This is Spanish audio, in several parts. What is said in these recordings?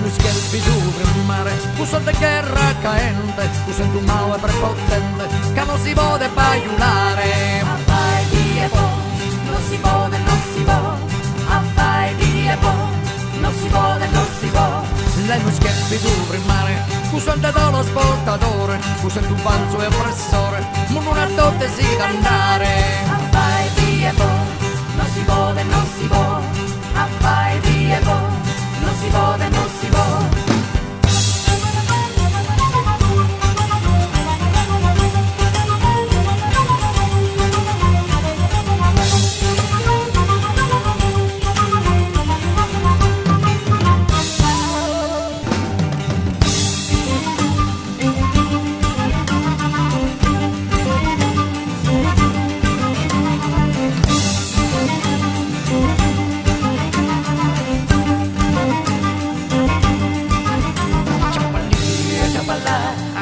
luz che vi dura il mare, uso de guerra caente, uso tu mano è prepotente, che non si può baiulare. Vai via po, non si può, non si può. Vai via po, non si può, non si può. La luz che vi dura il mare, uso il dedo lo sportatore, uso tu panzo e oppressore, ma non a tutte si da andare. Vai via po, non si può, non si può. Vai via po, non si può, non si può.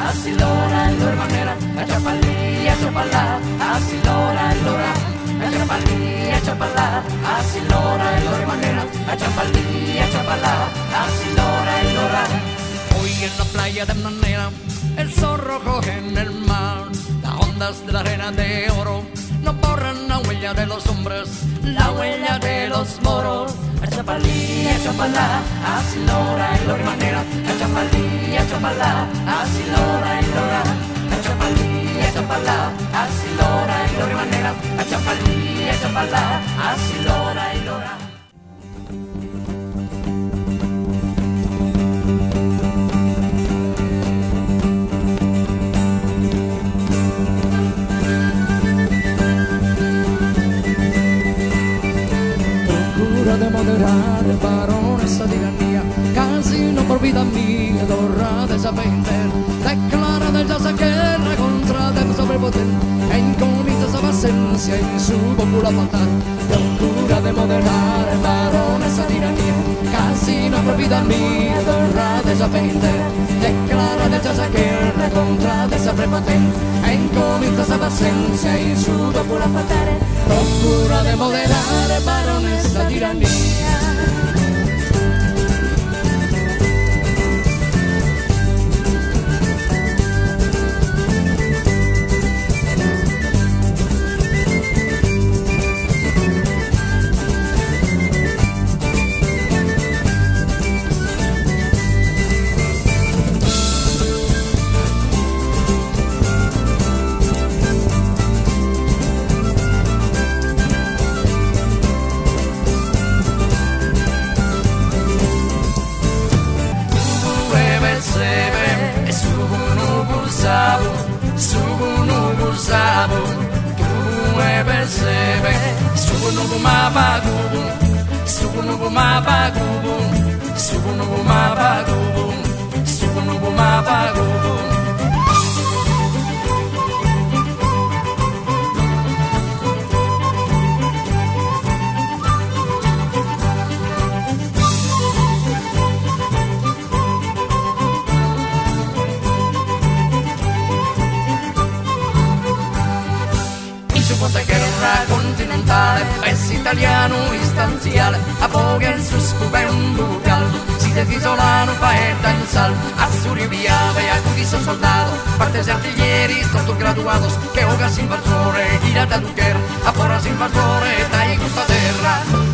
Así lora, lora manera, a chapalá, así lora, lora, a chapalá, así lora, lora manera, a chapalá, así lora, lora. Hoy en la playa de Manera, el sol rojo en el mar, las ondas de la arena de oro no borran la huella de los hombres, la huella de los moros. A chapalá, así lora, lora manera, a chapalá, así lora, lora. A chapalá, así lora, lora manera, a chapalá, así lora, lora. De moderar, baronesa tiranía, casi no por vida mía, dorada esa vender, declara de esa guerra contra del sobrepotente, e incomienza esa presencia en su popular fatal. Locura de moderar, baronesa tiranía, casi no por vida mía, dorada esa vender, declara de esa guerra contra del sobrepotente, e incomienza esa presencia en su popular fatal. Locura de moderar, baronesa tiranía. Sabu, tu e percebe, subunubu mabagubu, subunubu mabagubu, subunubu mabagubu, subunubu mabagubu. Guerra continentale, paese italiano istanziale, affoga il suo stupendo caldo, si desisolano faetta in salvo, Azzurri viave, acudiso soldato, partes artiglieri, stato graduados, che ogas invasore, gira da Duquer, a porras invasore, dai questa terra.